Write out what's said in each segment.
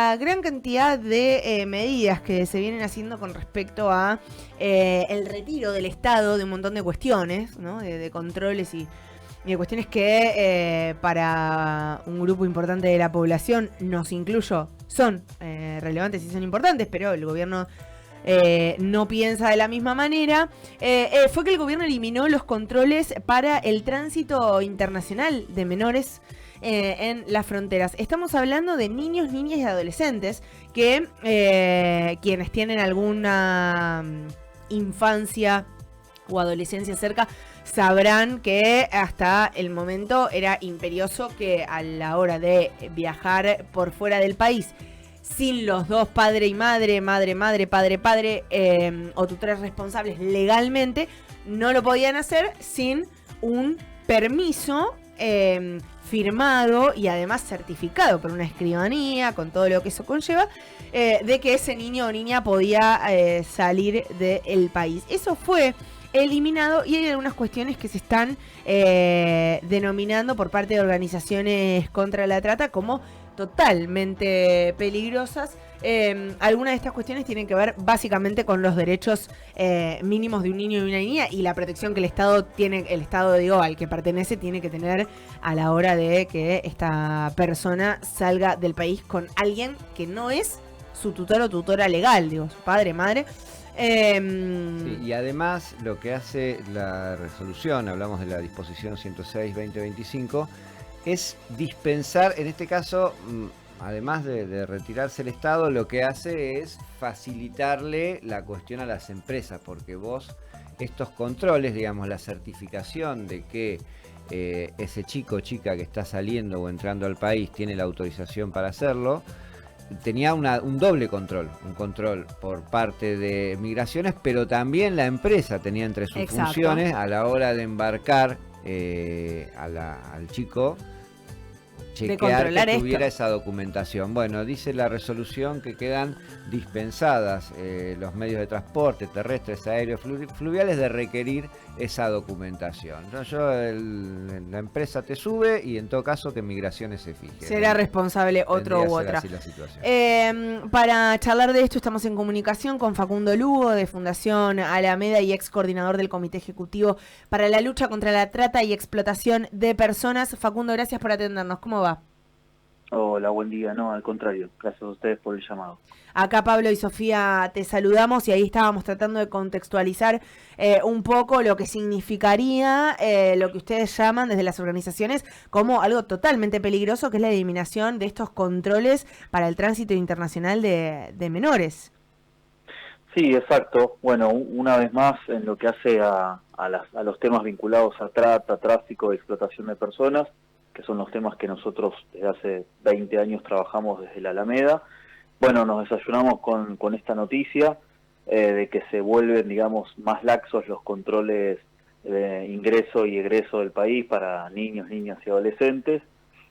la gran cantidad de medidas que se vienen haciendo con respecto a el retiro del Estado de un montón de cuestiones, ¿no? De controles y de cuestiones que para un grupo importante de la población, nos incluyo, son relevantes y son importantes, pero el gobierno no piensa de la misma manera, fue que el gobierno eliminó los controles para el tránsito internacional de menores en las fronteras. Estamos hablando de niños, niñas y adolescentes que quienes tienen alguna infancia o adolescencia cerca sabrán que hasta el momento era imperioso que a la hora de viajar por fuera del país sin los dos, padre y madre, madre, padre, o tutores responsables legalmente, no lo podían hacer sin un permiso firmado y además certificado por una escribanía, con todo lo que eso conlleva, de que ese niño o niña podía salir del país. Eso fue eliminado y hay algunas cuestiones que se están denominando por parte de organizaciones contra la trata como totalmente peligrosas. Algunas de estas cuestiones tienen que ver básicamente con los derechos mínimos de un niño y una niña y la protección que el Estado tiene, el Estado, digo, al que pertenece, tiene que tener a la hora de que esta persona salga del país con alguien que no es su tutor o tutora legal, digo, su padre, madre. Sí, y además lo que hace la resolución, hablamos de la disposición 106-2025, es dispensar, en este caso, además de retirarse el Estado, lo que hace es facilitarle la cuestión a las empresas, porque vos, estos controles, digamos, la certificación de que ese chico o chica que está saliendo o entrando al país tiene la autorización para hacerlo, tenía un doble control, un control por parte de migraciones, pero también la empresa tenía entre sus funciones a la hora de embarcar al chico, chequear que tuviera esa documentación. Bueno, dice la resolución que quedan dispensadas los medios de transporte terrestres, aéreos, fluviales de requerir esa documentación. La empresa te sube y en todo caso que Migraciones se fije. Será responsable otro u otra. Para charlar de esto estamos en comunicación con Facundo Lugo de Fundación Alameda y ex coordinador del Comité Ejecutivo para la Lucha contra la Trata y Explotación de Personas. Facundo, gracias por atendernos. ¿Cómo va? Hola, buen día. No, al contrario. Gracias a ustedes por el llamado. Acá Pablo y Sofía te saludamos y ahí estábamos tratando de contextualizar un poco lo que significaría lo que ustedes llaman desde las organizaciones como algo totalmente peligroso, que es la eliminación de estos controles para el tránsito internacional de menores. Sí, exacto. Bueno, una vez más, en lo que hace a los temas vinculados a trata, tráfico y explotación de personas, que son los temas que nosotros desde hace 20 años trabajamos desde la Alameda. Bueno, nos desayunamos con esta noticia de que se vuelven, digamos, más laxos los controles de ingreso y egreso del país para niños, niñas y adolescentes.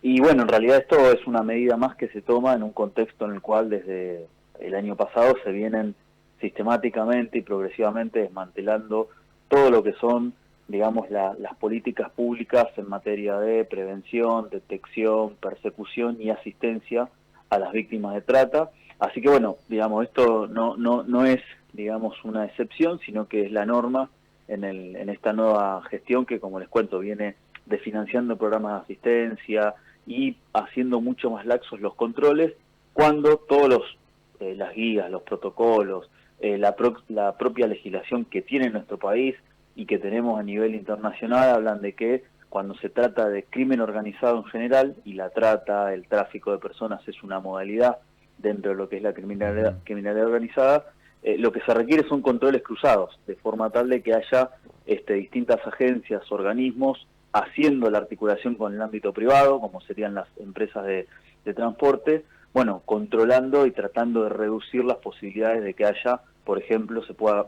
Y bueno, en realidad esto es una medida más que se toma en un contexto en el cual desde el año pasado se vienen sistemáticamente y progresivamente desmantelando todo lo que son, digamos, las políticas públicas en materia de prevención, detección, persecución y asistencia a las víctimas de trata. Así que bueno, digamos, esto no es, digamos, una excepción, sino que es la norma en esta nueva gestión que, como les cuento, viene desfinanciando programas de asistencia y haciendo mucho más laxos los controles, cuando todos las guías, los protocolos, la propia legislación que tiene nuestro país y que tenemos a nivel internacional hablan de que cuando se trata de crimen organizado en general, y la trata, el tráfico de personas es una modalidad dentro de lo que es la criminalidad organizada, lo que se requiere son controles cruzados, de forma tal de que haya distintas agencias, organismos, haciendo la articulación con el ámbito privado, como serían las empresas de transporte, bueno, controlando y tratando de reducir las posibilidades de que haya, por ejemplo, se pueda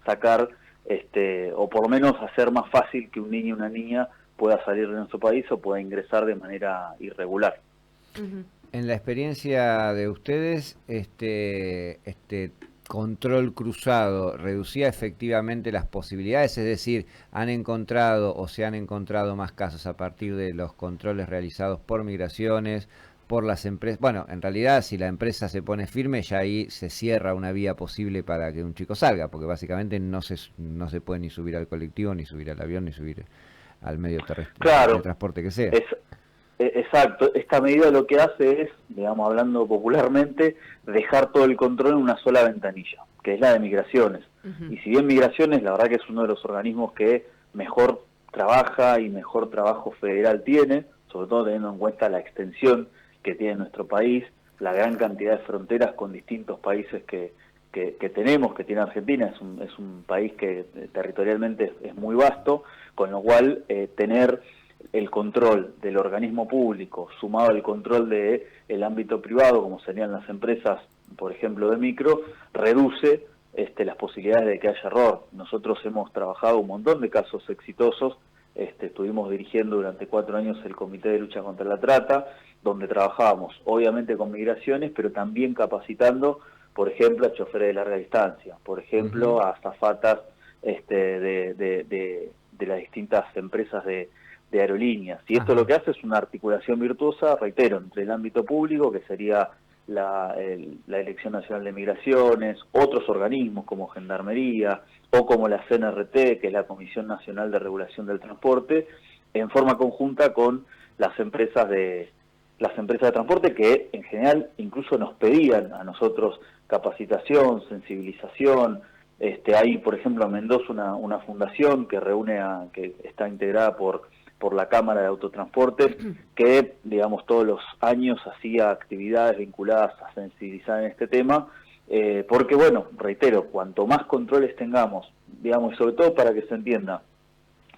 sacar o por lo menos hacer más fácil que un niño o una niña pueda salir de nuestro país o pueda ingresar de manera irregular. En la experiencia de ustedes, este control cruzado reducía efectivamente las posibilidades, es decir, ¿han encontrado o se han encontrado más casos a partir de los controles realizados por Migraciones, por las empresas. Bueno, en realidad si la empresa se pone firme, ya ahí se cierra una vía posible para que un chico salga, porque básicamente no se puede ni subir al colectivo, ni subir al avión, ni subir al medio terrestre de Claro, transporte que sea. exacto. Esta medida lo que hace es, digamos, hablando popularmente, dejar todo el control en una sola ventanilla, que es la de migraciones. Y si bien migraciones, la verdad que es uno de los organismos que mejor trabaja y mejor trabajo federal tiene, sobre todo teniendo en cuenta la extensión que tiene nuestro país, la gran cantidad de fronteras con distintos países que tenemos, que tiene Argentina. Es un país que territorialmente es muy vasto, con lo cual tener el control del organismo público sumado al control del ámbito privado, como serían las empresas, por ejemplo, de micro, reduce las posibilidades de que haya error. Nosotros hemos trabajado un montón de casos exitosos. Estuvimos dirigiendo durante 4 años el Comité de Lucha contra la Trata, donde trabajábamos obviamente con migraciones, pero también capacitando, por ejemplo, a choferes de larga distancia, por ejemplo, a azafatas de las distintas empresas de aerolíneas. Y esto lo que hace es una articulación virtuosa, reitero, entre el ámbito público, que sería la Dirección Nacional de Migraciones, otros organismos como Gendarmería o como la CNRT, que es la Comisión Nacional de Regulación del Transporte, en forma conjunta con las empresas de transporte, que en general incluso nos pedían a nosotros capacitación, sensibilización. Hay, por ejemplo, en Mendoza una fundación que que está integrada por la Cámara de Autotransporte, que, digamos, todos los años hacía actividades vinculadas a sensibilizar en este tema, porque, bueno, reitero, cuanto más controles tengamos, digamos, y sobre todo para que se entienda,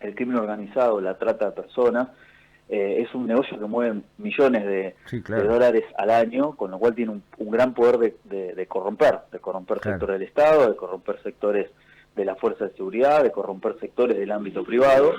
el crimen organizado, la trata de personas, es un negocio que mueve millones de dólares al año, con lo cual tiene un gran poder de corromper sectores del Estado, de corromper sectores de la fuerza de seguridad, de corromper sectores del ámbito privado.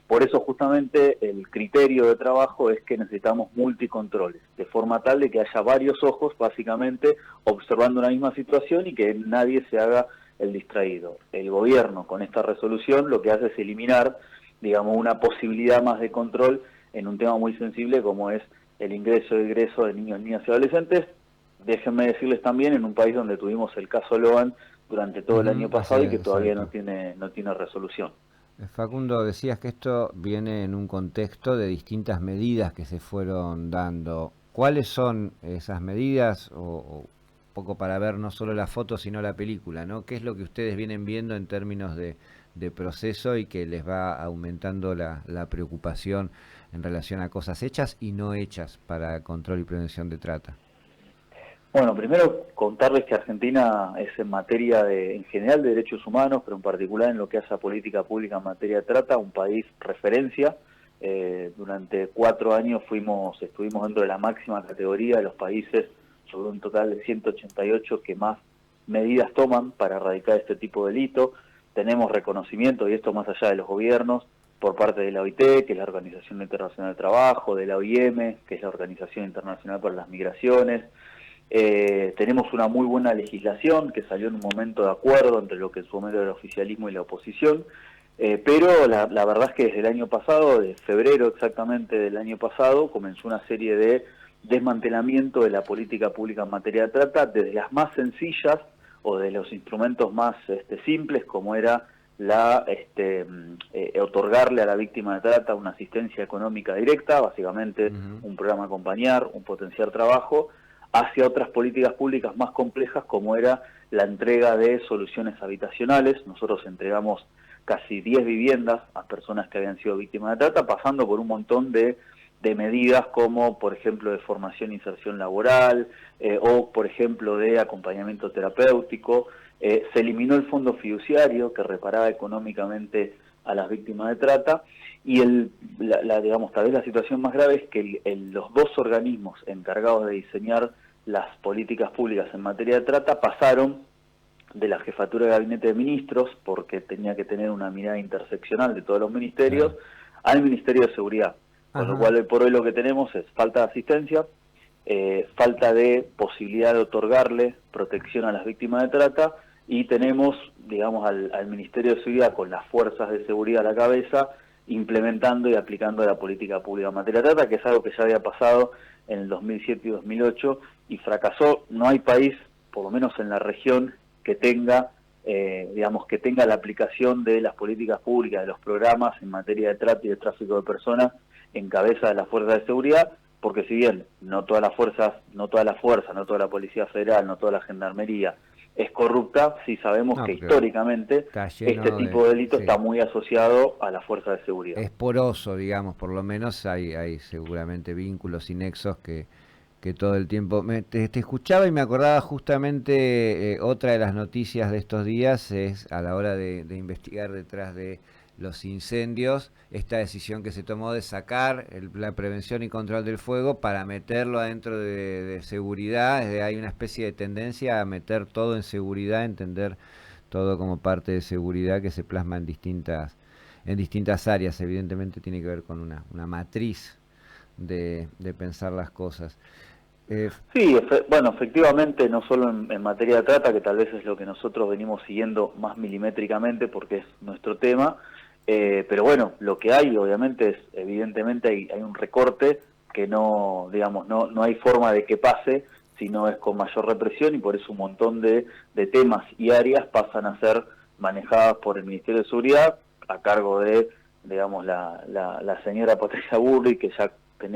Por eso justamente el criterio de trabajo es que necesitamos multicontroles, de forma tal de que haya varios ojos básicamente observando una misma situación y que nadie se haga el distraído. El gobierno con esta resolución lo que hace es eliminar, digamos, una posibilidad más de control en un tema muy sensible como es el ingreso y egreso de niños, niñas y adolescentes. Déjenme decirles también, en un país donde tuvimos el caso Logan durante todo el año pasado y que todavía no tiene resolución. Facundo, decías que esto viene en un contexto de distintas medidas que se fueron dando. ¿Cuáles son esas medidas? O poco para ver no solo la foto, sino la película, ¿no? ¿Qué es lo que ustedes vienen viendo en términos de proceso y que les va aumentando la preocupación en relación a cosas hechas y no hechas para control y prevención de trata? Bueno, primero contarles que Argentina es en materia en general de derechos humanos, pero en particular en lo que hace a política pública en materia de trata, un país referencia. Durante 4 años estuvimos dentro de la máxima categoría de los países, sobre un total de 188 que más medidas toman para erradicar este tipo de delito. Tenemos reconocimiento, y esto más allá de los gobiernos, por parte de la OIT, que es la Organización Internacional del Trabajo, de la OIM, que es la Organización Internacional para las Migraciones. Tenemos una muy buena legislación que salió en un momento de acuerdo entre lo que en su momento era el oficialismo y la oposición, pero la verdad es que desde el año pasado, de febrero exactamente del año pasado, comenzó una serie de desmantelamiento de la política pública en materia de trata, desde las más sencillas o de los instrumentos más simples, como era otorgarle a la víctima de trata una asistencia económica directa, básicamente un programa acompañar, un potenciar trabajo, hacia otras políticas públicas más complejas, como era la entrega de soluciones habitacionales. Nosotros entregamos casi 10 viviendas a personas que habían sido víctimas de trata, pasando por un montón de medidas como, por ejemplo, de formación e inserción laboral, o, por ejemplo, de acompañamiento terapéutico. Se eliminó el fondo fiduciario que reparaba económicamente a las víctimas de trata, y digamos, tal vez la situación más grave es que los dos organismos encargados de diseñar las políticas públicas en materia de trata pasaron de la Jefatura de Gabinete de Ministros, porque tenía que tener una mirada interseccional de todos los ministerios, al Ministerio de Seguridad. Con lo cual, hoy por hoy lo que tenemos es falta de asistencia, falta de posibilidad de otorgarle protección a las víctimas de trata, y tenemos, digamos, al Ministerio de Seguridad con las fuerzas de seguridad a la cabeza, implementando y aplicando la política pública en materia de trata, que es algo que ya había pasado en el 2007 y 2008 y fracasó. No hay país, por lo menos en la región, que tenga que tenga la aplicación de las políticas públicas, de los programas en materia de trata y de tráfico de personas en cabeza de las fuerzas de seguridad, porque si bien no todas las fuerzas, no toda la Policía Federal, no toda la Gendarmería es corrupta, sí sabemos que históricamente este tipo de delito está muy asociado a las fuerzas de seguridad. Es poroso, digamos, por lo menos hay seguramente vínculos y nexos que todo el tiempo... Te escuchaba y me acordaba justamente otra de las noticias de estos días es a la hora de investigar detrás de los incendios, esta decisión que se tomó de sacar la prevención y control del fuego para meterlo adentro de seguridad. Hay una especie de tendencia a meter todo en seguridad, entender todo como parte de seguridad que se plasma en distintas áreas. Evidentemente tiene que ver con una matriz de pensar las cosas. Sí, bueno, efectivamente, no solo en materia de trata, que tal vez es lo que nosotros venimos siguiendo más milimétricamente porque es nuestro tema, pero bueno, lo que hay obviamente es, evidentemente hay un recorte que no, digamos, no hay forma de que pase si no es con mayor represión, y por eso un montón de temas y áreas pasan a ser manejadas por el Ministerio de Seguridad a cargo de, digamos, la señora Patricia Bullrich, que ya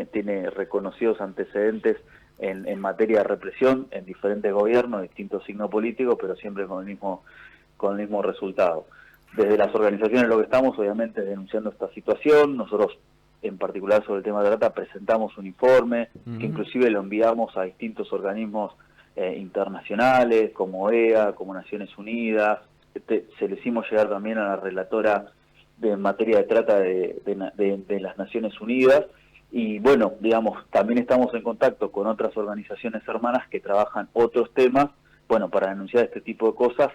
tiene reconocidos antecedentes en materia de represión en diferentes gobiernos, distintos signos políticos, pero siempre con el mismo resultado. Desde las organizaciones lo que estamos, obviamente, denunciando esta situación. Nosotros, en particular sobre el tema de trata, presentamos un informe que inclusive lo enviamos a distintos organismos internacionales, como OEA, como Naciones Unidas. Se lo hicimos llegar también a la relatora de materia de trata de las Naciones Unidas. Y bueno, digamos, también estamos en contacto con otras organizaciones hermanas que trabajan otros temas, bueno, para denunciar este tipo de cosas,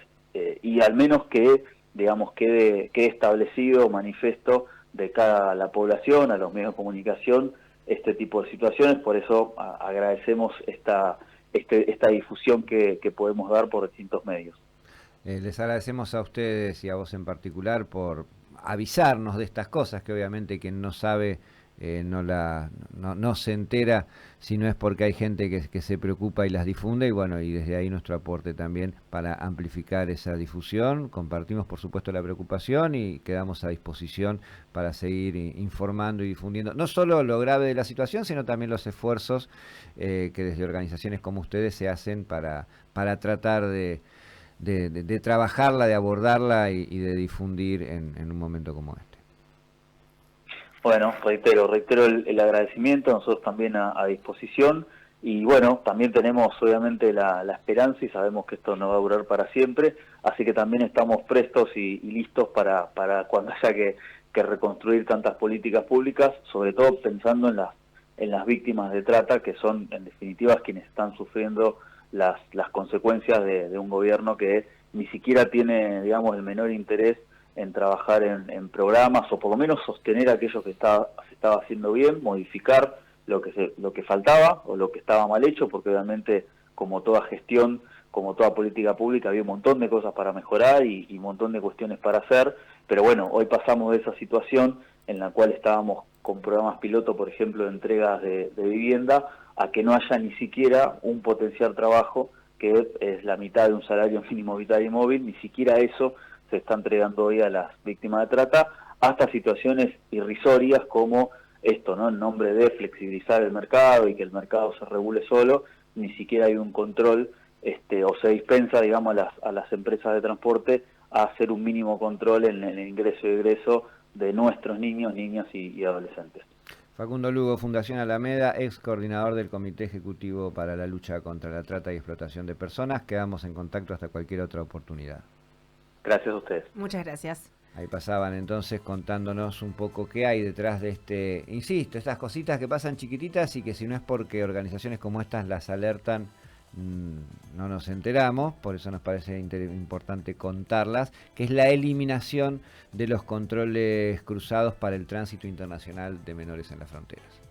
y al menos que, digamos, quede establecido, manifiesto de cara a la población, a los medios de comunicación, este tipo de situaciones. Por eso agradecemos esta difusión que podemos dar por distintos medios. Les agradecemos a ustedes y a vos en particular por avisarnos de estas cosas, que obviamente quien no sabe no se entera si no es porque hay gente que se preocupa y las difunde, y bueno, y desde ahí nuestro aporte también para amplificar esa difusión. Compartimos por supuesto la preocupación y quedamos a disposición para seguir informando y difundiendo no solo lo grave de la situación, sino también los esfuerzos que desde organizaciones como ustedes se hacen para tratar de trabajarla, de abordarla y de difundir en un momento como este. Bueno, reitero el agradecimiento, nosotros también a disposición, y bueno, también tenemos obviamente la esperanza y sabemos que esto no va a durar para siempre, así que también estamos prestos y listos para cuando haya que reconstruir tantas políticas públicas, sobre todo pensando en las víctimas de trata, que son en definitiva quienes están sufriendo las consecuencias de un gobierno que ni siquiera tiene, digamos, el menor interés en trabajar en programas, o por lo menos sostener aquello que se estaba haciendo bien, modificar lo que faltaba o lo que estaba mal hecho, porque obviamente, como toda gestión, como toda política pública, había un montón de cosas para mejorar y un montón de cuestiones para hacer. Pero bueno, hoy pasamos de esa situación en la cual estábamos con programas piloto, por ejemplo, de entregas de vivienda, a que no haya ni siquiera un potencial trabajo, que es la mitad de un salario mínimo vital y móvil. Ni siquiera eso se está entregando hoy a las víctimas de trata, hasta situaciones irrisorias como esto, ¿no? En nombre de flexibilizar el mercado y que el mercado se regule solo, ni siquiera hay un control, o se dispensa, digamos, a las empresas de transporte a hacer un mínimo control en el ingreso y egreso de nuestros niños, niñas y adolescentes. Facundo Lugo, Fundación Alameda, ex coordinador del Comité Ejecutivo para la Lucha contra la Trata y Explotación de Personas. Quedamos en contacto hasta cualquier otra oportunidad. Gracias a ustedes. Muchas gracias. Ahí pasaban entonces contándonos un poco qué hay detrás de insisto, estas cositas que pasan chiquititas y que si no es porque organizaciones como estas las alertan, no nos enteramos. Por eso nos parece importante contarlas, que es la eliminación de los controles cruzados para el tránsito internacional de menores en las fronteras.